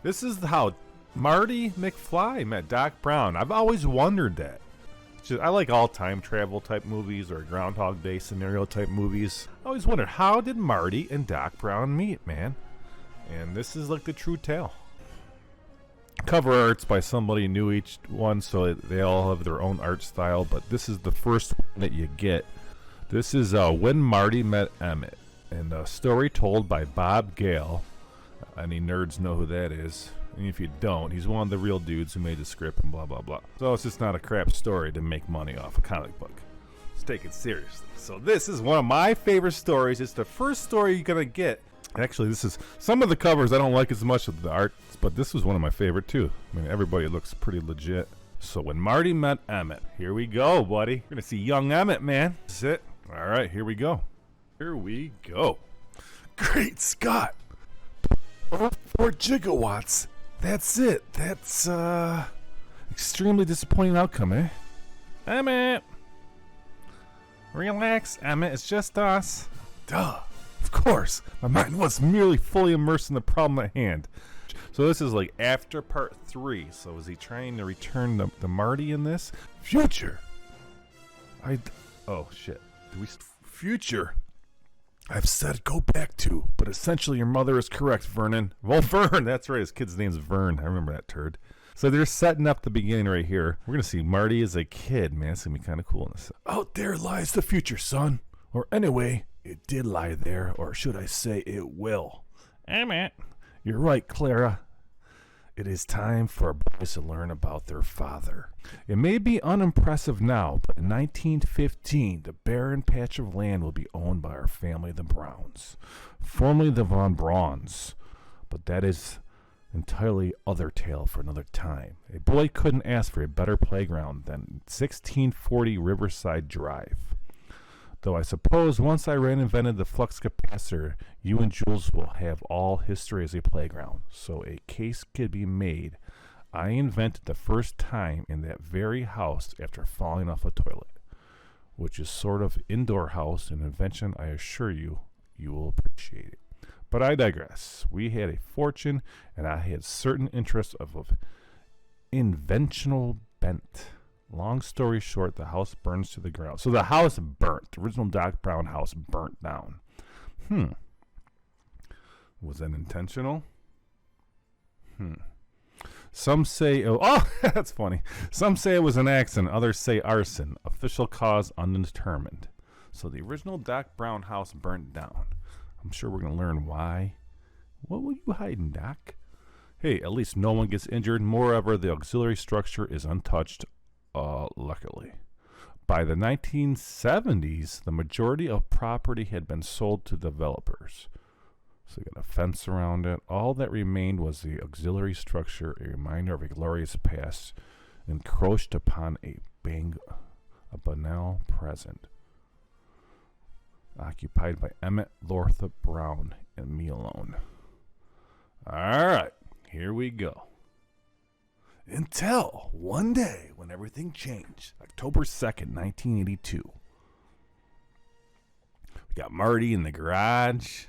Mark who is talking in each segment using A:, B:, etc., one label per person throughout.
A: This is how Marty McFly met Doc Brown. I've always wondered that. I like all time travel type movies or Groundhog Day scenario type movies. I always wondered, how did Marty and Doc Brown meet, man? And this is like the true tale. Cover art's by somebody new each one, so they all have their own art style, but this is the first one that you get. This is When Marty Met Emmett, and a story told by Bob Gale. Any nerds know who that is. And if you don't, he's one of the real dudes who made the script and blah, blah, blah. So it's just not a crap story to make money off a comic book. Let's take it seriously. So this is one of my favorite stories. It's the first story you're going to get. Actually, this is some of the covers I don't like as much of the art, but this was one of my favorite too. I mean, everybody looks pretty legit. So When Marty Met Emmett. Here we go, buddy. You're going to see young Emmett, man. That's it. All right, here we go. Here we go. Great Scott. 4 gigawatts. That's it. That's extremely disappointing outcome, eh? Emmett. Relax, Emmett. It's just us. Duh. Of course. My mind was merely fully immersed in the problem at hand. So this is like after part 3. So is he trying to return the Marty in this? Future. Oh, shit. Future. I've said go back to, but essentially your mother is correct, Vernon. Well, Vern, that's right. His kid's name's Vern. I remember that turd. So they're setting up the beginning right here. We're going to see Marty as a kid, man. It's going to be kind of cool in this. Out there lies the future, son. Or anyway, it did lie there, or should I say it will. Emmett. You're right, Clara. It is time for boys to learn about their father. It may be unimpressive now, but in 1915, the barren patch of land will be owned by our family, the Browns, formerly the Von Brauns. But that is entirely other tale for another time. A boy couldn't ask for a better playground than 1640 Riverside Drive. Though I suppose once I reinvented the flux capacitor, you and Jules will have all history as a playground. So a case could be made. I invented the first time in that very house after falling off a toilet, which is sort of indoor house, an invention I assure you, you will appreciate it. But I digress. We had a fortune, and I had certain interests of inventional bent. Long story short, the house burns to the ground. So the house burnt. The original Doc Brown house burnt down. Was that intentional? Some say, oh, that's funny. Some say it was an accident. Others say arson. Official cause undetermined. So the original Doc Brown house burnt down. I'm sure we're going to learn why. What were you hiding, Doc? Hey, at least no one gets injured. Moreover, the auxiliary structure is untouched. Luckily. By the 1970s, the majority of property had been sold to developers. So you got a fence around it. All that remained was the auxiliary structure, a reminder of a glorious past, encroached upon a banal present. Occupied by Emmett, Lortha Brown, and me alone. All right, here we go. Until one day when everything changed, October 2nd, 1982. We got Marty in the garage,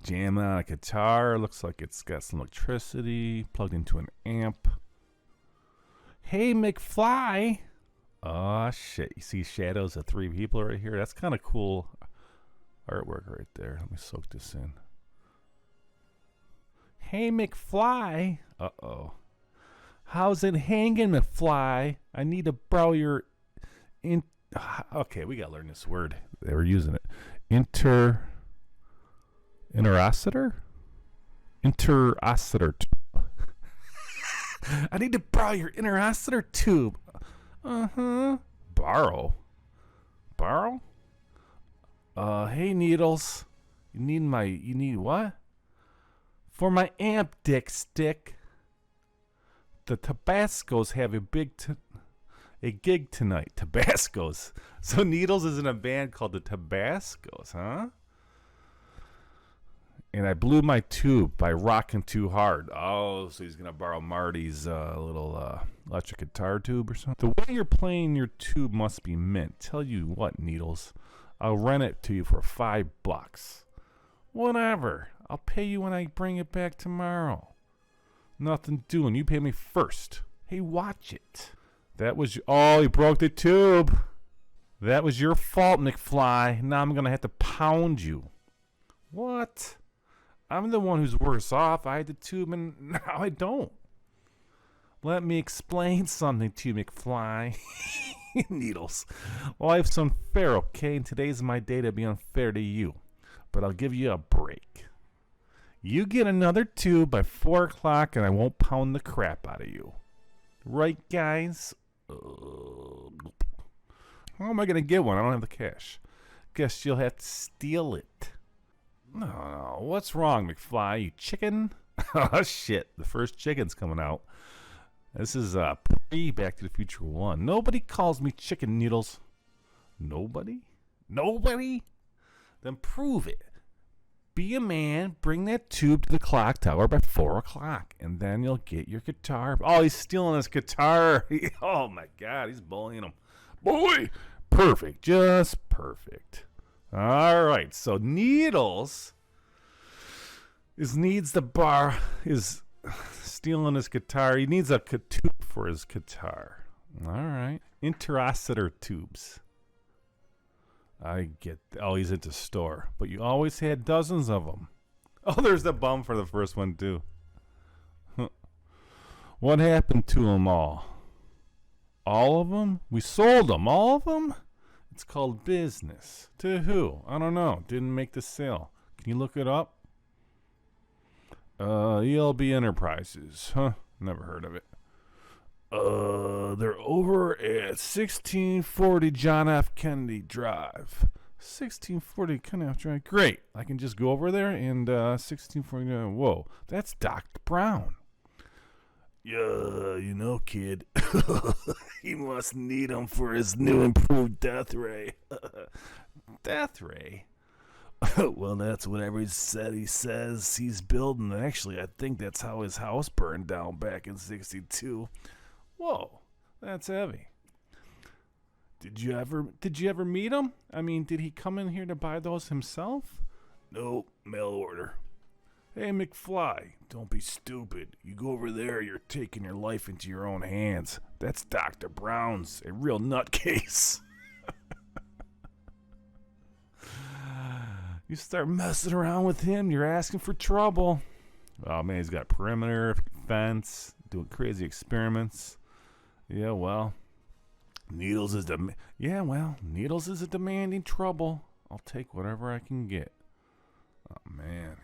A: jamming on a guitar. Looks like it's got some electricity plugged into an amp. Hey, McFly. Oh, shit. You see shadows of 3 people right here? That's kind of cool artwork right there. Let me soak this in. Hey, McFly. Uh-oh. How's it hanging, McFly? I need to borrow your... Okay, we got to learn this word. They were using it. Interocitor? Interocitor tube. I need to borrow your interocitor tube. Borrow? Hey, Needles. You need what? For my amp, dick stick. The Tabascos have a gig tonight. Tabascos. So Needles is in a band called the Tabascos, huh? And I blew my tube by rocking too hard. Oh, so he's going to borrow Marty's little electric guitar tube or something. The way you're playing your tube must be mint. Tell you what, Needles. I'll rent it to you for $5. Whatever. I'll pay you when I bring it back tomorrow. Nothing doing. You pay me first. Hey, watch it. That was... Oh, you broke the tube. That was your fault, McFly. Now I'm going to have to pound you. What? I'm the one who's worse off. I had the tube and now I don't. Let me explain something to you, McFly. Needles. Life's unfair, okay? And today's my day to be unfair to you. But I'll give you a break. You get another tube by 4 o'clock and I won't pound the crap out of you. Right, guys? How am I going to get one? I don't have the cash. Guess you'll have to steal it. No, what's wrong, McFly? You chicken? Oh, shit. The first chicken's coming out. This is pre-Back to the Future 1. Nobody calls me Chicken Needles. Nobody? Nobody? Then prove it. Be a man, bring that tube to the clock tower by 4 o'clock, and then you'll get your guitar. Oh, he's stealing his guitar. Oh, my God, he's bullying him. Bully! Perfect, just perfect. All right, so Needles needs stealing his guitar. He needs a tube for his guitar. All right. Interocitor tubes. I get... Oh, he's at the store. But you always had dozens of them. Oh, there's the bum for the first one, too. What happened to them all? All of them? We sold them. All of them? It's called business. To who? I don't know. Didn't make the sale. Can you look it up? ELB Enterprises. Huh? Never heard of it. They're over at 1640 John F. Kennedy Drive. 1640 Kennedy Drive. Great. I can just go over there and 1640. Whoa, that's Doc Brown. Yeah, you know, kid. He must need him for his new improved death ray. Death ray? Well, that's what he says he's building. Actually, I think that's how his house burned down back in 62. Whoa, that's heavy. Did you ever meet him? I mean, did he come in here to buy those himself? Nope, mail order. Hey, McFly, don't be stupid. You go over there, you're taking your life into your own hands. That's Dr. Brown's, a real nutcase. You start messing around with him, you're asking for trouble. Oh, man, he's got perimeter, fence, doing crazy experiments. Yeah, well, Needles is a demanding trouble. I'll take whatever I can get. Oh, man.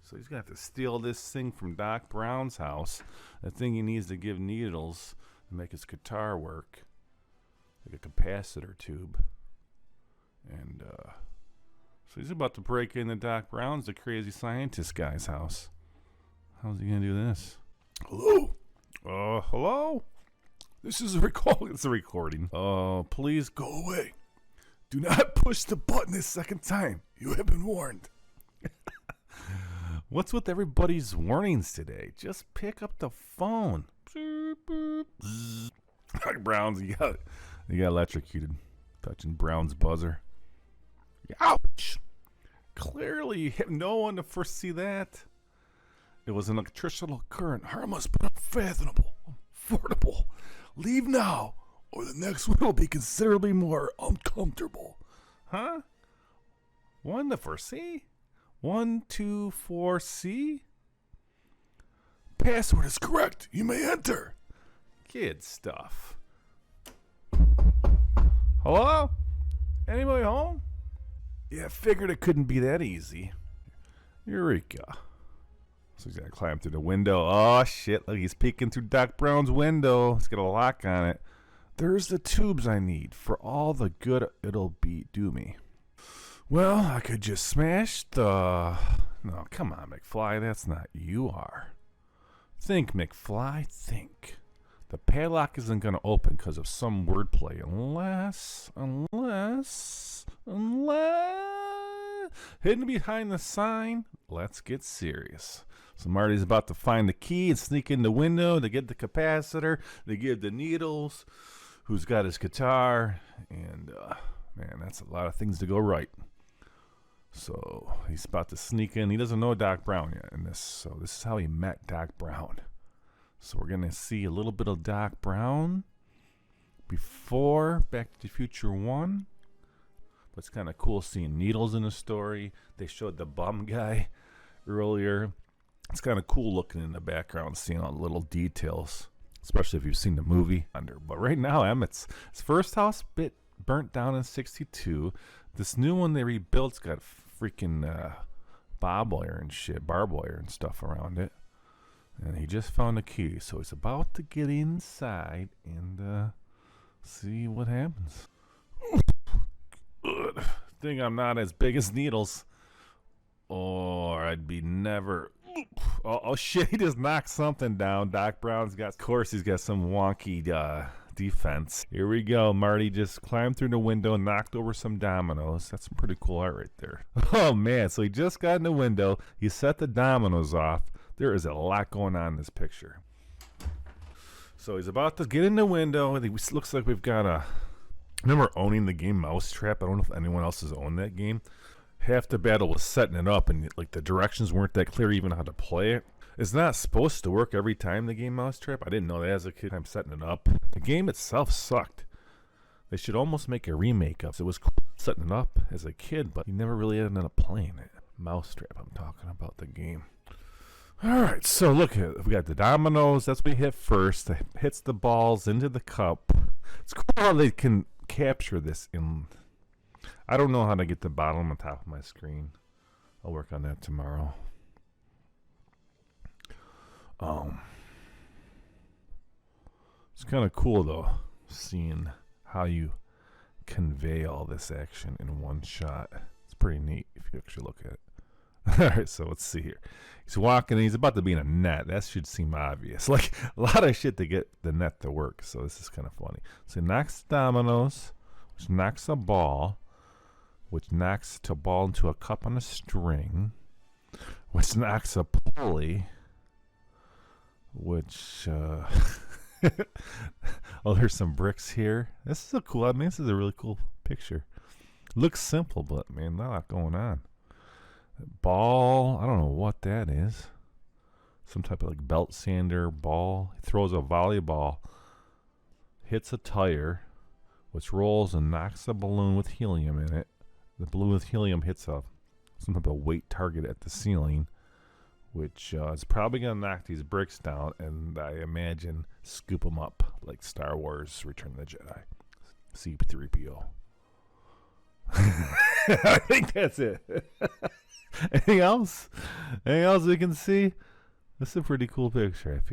A: So he's going to have to steal this thing from Doc Brown's house. The thing he needs to give Needles to make his guitar work. Like a capacitor tube. And, so he's about to break into Doc Brown's, the crazy scientist guy's house. How's he going to do this? Hello? Hello? This is a recording. It's a recording. Please go away. Do not push the button a second time. You have been warned. What's with everybody's warnings today? Just pick up the phone. Doc Brown's, you got electrocuted. Touching Brown's buzzer. Ouch! Clearly, you have no one to foresee that. It was an electrical current, harmless but unfathomable. Affordable. Leave now, or the next one will be considerably more uncomfortable. Huh? One to foresee? 1, 2, 4, C? Password is correct. You may enter. Kid stuff. Hello? Anybody home? Yeah, figured it couldn't be that easy. Eureka. So he's got to climb through the window. Oh, shit. Look, he's peeking through Doc Brown's window. It's got a lock on it. There's the tubes I need for all the good it'll do me. Well, I could just smash the... No, come on, McFly. That's not you are. Think, McFly. Think. The padlock isn't going to open because of some wordplay. Unless... Hidden behind the sign. Let's get serious. So Marty's about to find the key and sneak in the window to get the capacitor. They give the Needles, who's got his guitar. And, man, that's a lot of things to go right. So he's about to sneak in. He doesn't know Doc Brown yet in this. So this is how he met Doc Brown. So we're going to see a little bit of Doc Brown before Back to the Future 1. But it's kind of cool seeing Needles in the story. They showed the bum guy earlier. It's kind of cool looking in the background, seeing all the little details, especially if you've seen the movie. But right now, Emmett's his first house burnt down in 62. This new one they rebuilt's got freaking barbed wire and stuff around it. And he just found the key, so he's about to get inside and see what happens. Good thing I'm not as big as Needles, or I'd be never. Oh shit! He just knocked something down. Doc Brown's got, of course, he's got some wonky defense. Here we go. Marty just climbed through the window and knocked over some dominoes. That's some pretty cool art right there. Oh man! So he just got in the window. He set the dominoes off. There is a lot going on in this picture. So he's about to get in the window. It looks like we've got a. I remember owning the game Mousetrap. I don't know if anyone else has owned that game. Half the battle was setting it up, and like the directions weren't that clear even how to play it. It's not supposed to work every time, the game Mousetrap. I didn't know that as a kid. I'm setting it up. The game itself sucked. They should almost make a remake of it. It was cool setting it up as a kid, but you never really ended up playing it. Mousetrap, I'm talking about the game. Alright, so look at we got the dominoes. That's what we hit first. It hits the balls into the cup. It's cool how they can capture this in. I don't know how to get the bottom on top of my screen. I'll work on that tomorrow. It's kind of cool though, seeing how you convey all this action in one shot. It's pretty neat if you actually look at it. Alright, so let's see here. He's walking and he's about to be in a net. That should seem obvious. Like a lot of shit to get the net to work. So this is kind of funny. So he knocks dominoes, which knocks a ball, which knocks a ball into a cup on a string, which knocks a pulley, which oh, there's some bricks here. This is a cool. I mean, this is a really cool picture. Looks simple, but man, not a lot going on. Ball, I don't know what that is. Some type of like belt sander ball. He throws a volleyball, hits a tire, which rolls and knocks a balloon with helium in it. The balloon with helium hits some type of weight target at the ceiling, which is probably going to knock these bricks down, and I imagine scoop them up like Star Wars Return of the Jedi. C-3PO. I think that's it. Anything else? Anything else we can see? This is a pretty cool picture.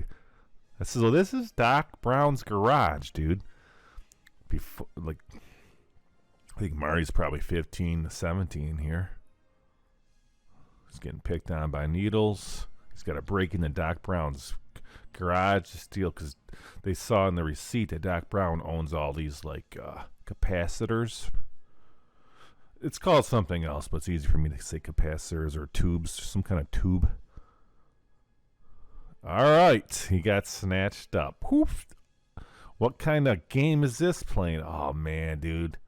A: So this is Doc Brown's garage, dude. Before, like, I think Marty's probably 15 to 17 here. He's getting picked on by Needles. He's got to break into Doc Brown's garage to steal, because they saw in the receipt that Doc Brown owns all these like capacitors. It's called something else, but it's easy for me to say capacitors or tubes, some kind of tube. All right, he got snatched up. Poof. What kind of game is this playing? Oh, man, dude.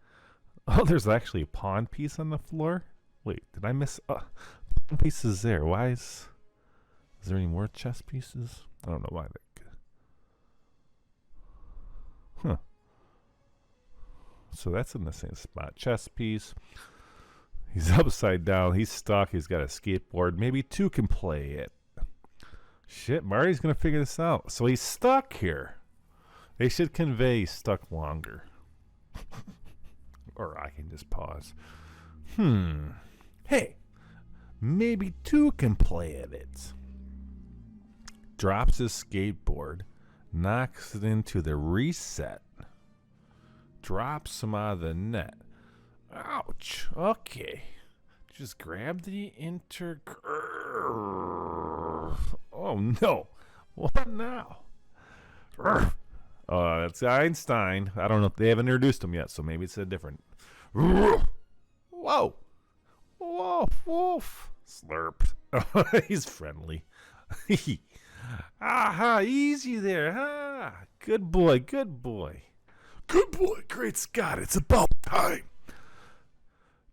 A: Oh, there's actually a pawn piece on the floor. Wait, did I miss? Pawn pieces there. Why is there any more chess pieces? I don't know why. Huh. So that's in the same spot. Chess piece. He's upside down. He's stuck. He's got a skateboard. Maybe two can play it. Shit, Marty's going to figure this out. So he's stuck here. They should convey he's stuck longer. Or I can just pause. Hey, maybe two can play at it. Drops his skateboard. Knocks it into the reset. Drops him out of the net. Ouch. Okay. Just grab the Oh no. What now? That's Einstein. I don't know if they haven't introduced him yet, so maybe it's a different. Whoa. Woof. Slurp. He's friendly. Aha, easy there. Ah, good boy. Good boy, great Scott, it's about time.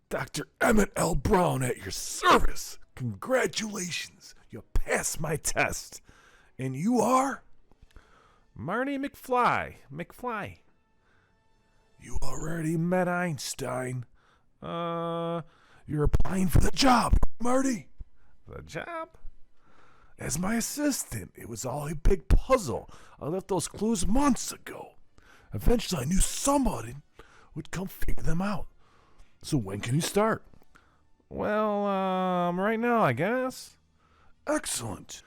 A: Dr. Emmett L. Brown at your service. Congratulations, you passed my test. And you are? Marty McFly. McFly. You already met Einstein. You're applying for the job, Marty. The job? As my assistant. It was all a big puzzle. I left those clues months ago. Eventually I knew somebody would come figure them out. So when can you start? Well, right now, I guess. Excellent.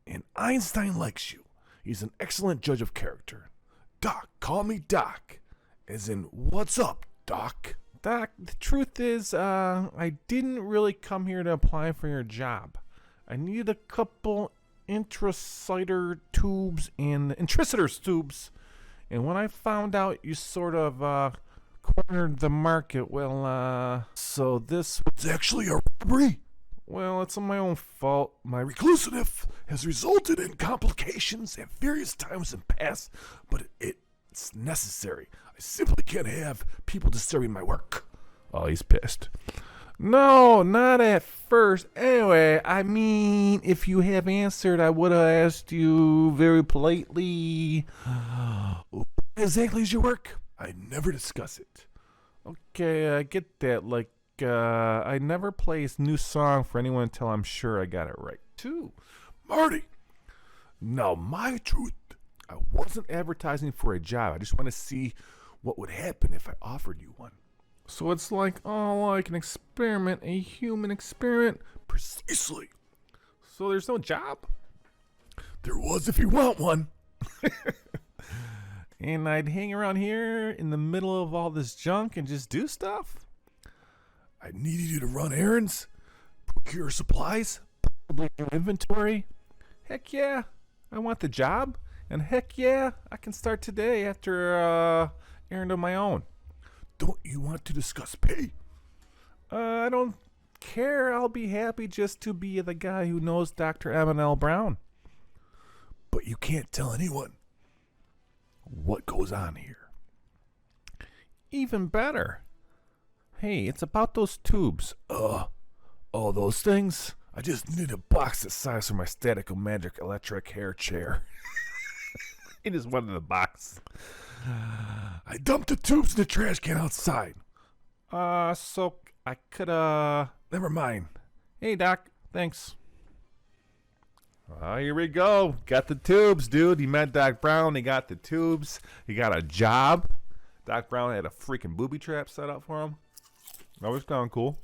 A: And Einstein likes you. He's an excellent judge of character. Doc, call me Doc. As in, what's up, Doc? Doc, the truth is, I didn't really come here to apply for your job. I needed a couple intracitor tubes and intricitors tubes. And when I found out you sort of, cornered the market, well, so this was actually a robbery? Well, it's my own fault. My reclusive has resulted in complications at various times in the past, but it's necessary. I simply can't have people disturbing my work. Oh, he's pissed. No, not at first. Anyway, I mean, if you have answered, I would have asked you very politely. What exactly is your work? I never discuss it. Okay, I get that. Like, I never play a new song for anyone until I'm sure I got it right, too. Marty! Now, my truth, I wasn't advertising for a job. I just want to see what would happen if I offered you one. So it's like an experiment, a human experiment? Precisely. So there's no job? There was if you want one. And I'd hang around here in the middle of all this junk and just do stuff? I needed you to run errands, procure supplies, probably your inventory. Heck yeah, I want the job. And heck yeah, I can start today after errand of my own. Don't you want to discuss pay? I don't care. I'll be happy just to be the guy who knows Dr. M&L Brown. But you can't tell anyone what goes on here. Even better. Hey, it's about those tubes. Those things? I just needed a box the size for my static magic electric hair chair. He just wanted a box. I dumped the tubes in the trash can outside. So I could, never mind. Hey, Doc, thanks. Here we go. Got the tubes, dude. He met Doc Brown. He got the tubes. He got a job. Doc Brown had a freaking booby trap set up for him. That was kind of cool.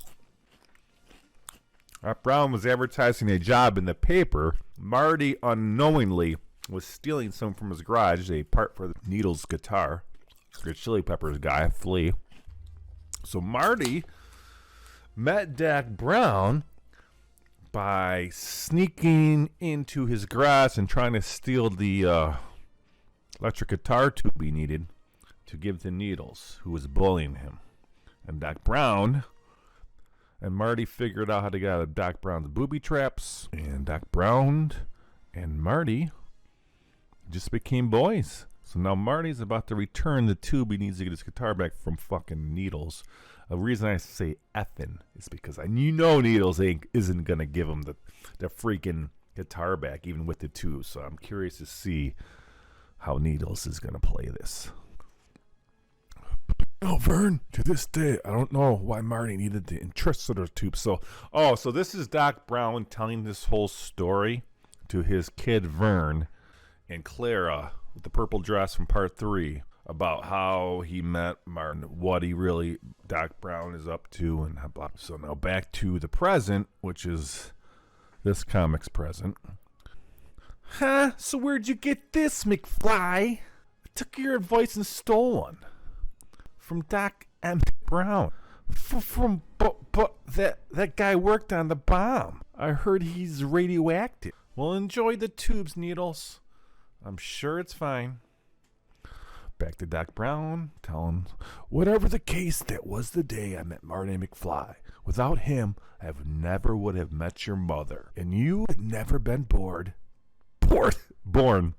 A: Doc Brown was advertising a job in the paper. Marty unknowingly was stealing some from his garage, a part for the Needles guitar. The Chili Peppers guy, Flea. So Marty met Doc Brown by sneaking into his garage and trying to steal the electric guitar tube he needed to give to Needles, who was bullying him. And Doc Brown and Marty figured out how to get out of Doc Brown's booby traps, and Doc Brown and Marty just became boys. So now Marty's about to return the tube he needs to get his guitar back from fucking Needles. The reason I say effing is because Needles isn't going to give him the freaking guitar back, even with the tube. So I'm curious to see how Needles is going to play this. Oh, Vern, to this day, I don't know why Marty needed the intricitors tube. So this is Doc Brown telling this whole story to his kid Vern and Clara with the purple dress from part 3 about how he met Martin, what Doc Brown is up to, and blah. So now back to the present, which is this comic's present. Huh? So where'd you get this, McFly? I took your advice and stole one. From Doc M. Brown. But that guy worked on the bomb. I heard he's radioactive. Well, enjoy the tubes, Needles. I'm sure it's fine. Back to Doc Brown, tell him, whatever the case, that was the day I met Marty McFly. Without him, I never would have met your mother. And you had never been bored. Born.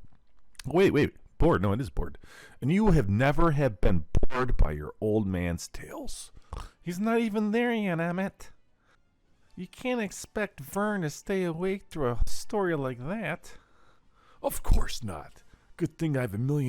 A: Wait. Bored. No, it is bored. And you have never been bored by your old man's tales. He's not even there yet, Emmett. You can't expect Vern to stay awake through a story like that. Of course not. Good thing I have $1 million